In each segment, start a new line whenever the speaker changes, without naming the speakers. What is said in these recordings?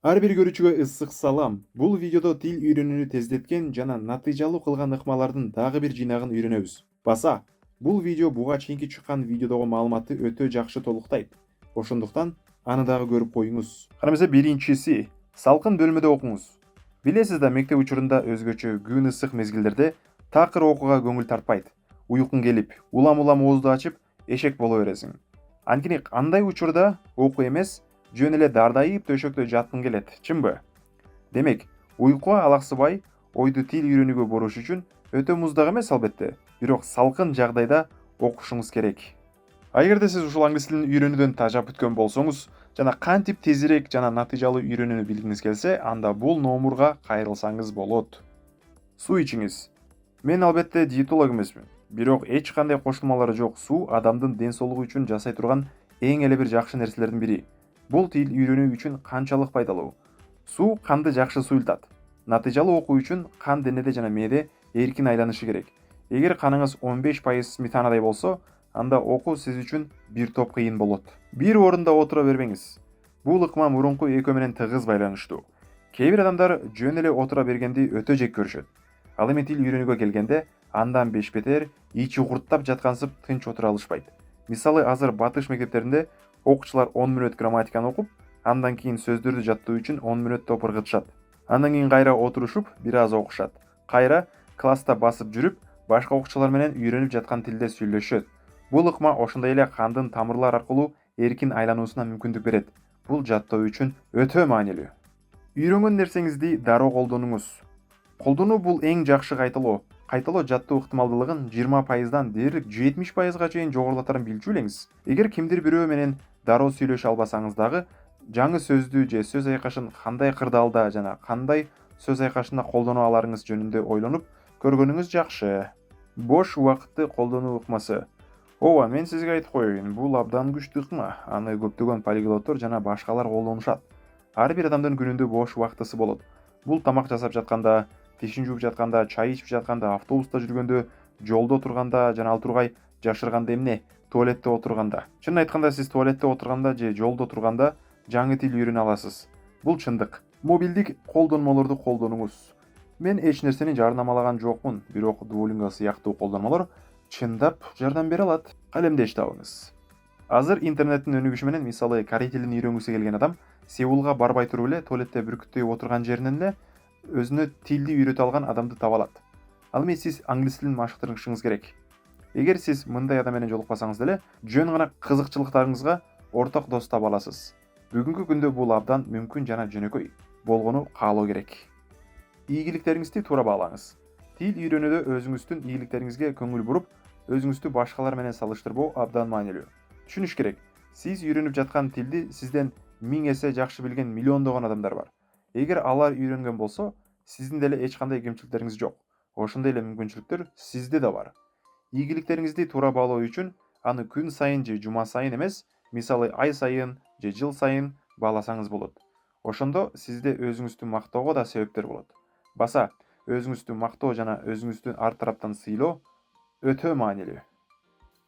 Ар бир көрүүчүгө ысык салам. Бул видеодо тил үйрөнүүнү тездеткен жана натыйжалуу кылган ыкмалардын дагы бир жыйнагын үйрөнөбүз. Баса, бул видео буга чейинки чыккан видеодогу маалыматты өтө жакшы толуктайт. Ошондуктан аны дагы көрүп коюңуз. Кана эмесе биринчиси, салкын бөлмөдө окуңуз. Билесиз да, мектеп учурунда өзгөчө күн ысык мезгилдерде такыр окууга көңүл тартпайт. Уйкуң келип, улам оозду ачып, эшек боло бересиң. Анткени андай учурда окуу эмес, жөн эле дардайып төшөктө жаткың келет, чынбы? Демек, уйкуга алаксыбай, ойду тил үйрөнүүгө буруш үчүн өтө муздак эмес албетте, бирок салкын жагдайда окушуңуз керек. Эгерде сиз ушул англис тилин үйрөнүүдөн тажап бүткөн болсоңуз жана кантип тезирээк жана натыйжалуу үйрөнүүнү билгиңиз келсе, анда бул номурга кайрылсаңыз болот. Суу ичиңиз. Мен албетте диетолог эмесмин, бирок эч кандай кошулмалары жок суу адамдын ден соолугу үчүн жасай турган эң эле бир жакшы нерселердин бири. Бул тил үйрөнүү үчүн канчалык пайдалуу? Суу канды жакшы суюлтат. Натыйжалуу окуу үчүн кан денеде жана мээде эркин айланышы керек. Эгер каныңыз 15% сметанадай болсо, анда окуу сиз үчүн бир топ кыйын болот. Бир орунда отура бербеңиз. Бул ыкма мурунку экөө менен тыгыз байланыштуу. Кээ бир адамдар жөн эле отура бергенди өтө жек көрүшөт. Ал эми тил үйрөнүүгө келгенде андан бешбетер ичи курттап жаткансып тынч отура алышпайт. Мисалы, азыр батыш мектептеринде окуучулар 10 мүнөт грамматиканы окуп, андан кийин сөздөрдү жаттоо үчүн 10 мүнөт ыргытышат. Андан кийин кайра отурушуп, бир аз окушат. Кайра класста басып жүрүп, башка окуучулар менен үйрөнүп жаткан тилде сүйлөшөт. Бул ыкма ошондой эле кандын тамырлар аркылуу эркин айлануусуна мүмкүндүк берет. Бул жаттоо үчүн өтө маанилүү. Үйрөнгөн нерсеңизди дароо колдонуңуз. Колдонуу бул эң жакшы кайталоо. Кайталоо жаттоо ыктымалдуулугун 20%дан дээрлик 70%га чейин жогорулатарын билчү элеңиз. Эгер кимдир бирөө менен дароо сүйлөшө албасаңыз дагы, жаңы сөздү же сөз айкашын кандай кырдаалда жана кандай сөз айкашында колдоно аларыңыз жөнүндө ойлонуп көргөнүңүз жакшы. Бош убакытты колдонуу ыкмасы. Ооба, мен сизге айтып коеюн, бул абдан күчтүү ыкма. Аны көптөгөн полиглоттор жана башкалар колдонушат. Ар бир адамдын күнүндө бош убактысы болот. Бул тамак жасап жатканда, тишин жууп жатканда, чай ичип жатканда, автобуста жүргөндө, жолдо турганда жана ал тургай жашырганда эмне? Туалетте отурганда. Чынын айтканда, сиз туалетте отурганда же жолдо турганда жаңы тил үйрөнө аласыз. Бул чындык. Мобилдик колдонмолорду колдонуңуз. Мен эч нерсени жарнамалаган жокмун, бирок Duolingo сыяктуу колдонмолор чындап жардам бере алат. Калемдеш табыңыз. Азыр интернеттин өнүгүшү менен, мисалы, корей тилин үйрөнгүсү келген адам Сеулга барбай туруп эле туалетте бүркүттөй отурган жеринен эле өзүнө тилди үйрөтө алган адамды таба алат. Ал эми сиз англис тилин машыктырышыңыз керек. Эгер сиз мындай адам менен жолукпасаңыз деле, жөн гана кызыкчылыктарыңызга орток дос таба аласыз. Бүгүнкү күндө бул абдан мүмкүн жана жөнөкөй болгону каалоо керек. Ийгиликтериңизди туура баалаңыз. Тил үйрөнүүдө өзүңүздүн ийгиликтериңизге көңүл буруп, өзүңүздү башкалар менен салыштырбоо абдан маанилүү. Түшүнүш керек, сиз үйрөнүп жаткан тилди сизден 1000 эсе жакшы билген миллиондогон адамдар бар. Эгер алар үйрөнгөн болсо, сиздин деле эч кандай кемчиликтериңиз жок. Ошондой эле мүмкүнчүлүктөр сизде да бар. Ийгиликтериңизди туура баалоо үчүн аны күн сайын же жума сайын эмес, мисалы ай сайын же жыл сайын бааласаңыз болот. Ошондо сизде өзүңүздү мактоого да себептер болот. Баса, өзүңүздү мактоо жана өзүңүздү ар тараптан сыйлоо өтө маанилүү.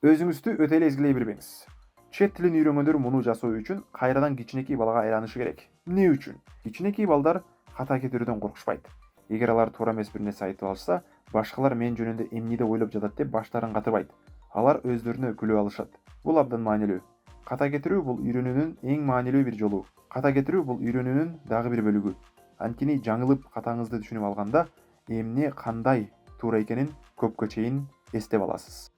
Өзүңүздү өтө эле изгилей бербеңиз. Чет тилин үйрөнгөндөр муну жасоо үчүн кайрадан кичинекей балага айланышы керек. Эмне үчүн? Кичинекей балдар ката кетирүүдөн коркушпайт. Эгер алар туура эмес бир нерсе айтып алышса, башкалар мен жөнүндө эмне деп ойлоп жатат деп баштарын катырбайт. Алар өздөрүнө күлүп алышат. Бул абдан маанилүү. Ката кетирүү бул үйрөнүүнүн эң маанилүү бир жолу. Ката кетирүү бул үйрөнүүнүн дагы бир бөлүгү. Анткени жаңылып катаңызды түшүнүп алганда, эмне кандай туура экенин көпкө чейин эстеп аласыз.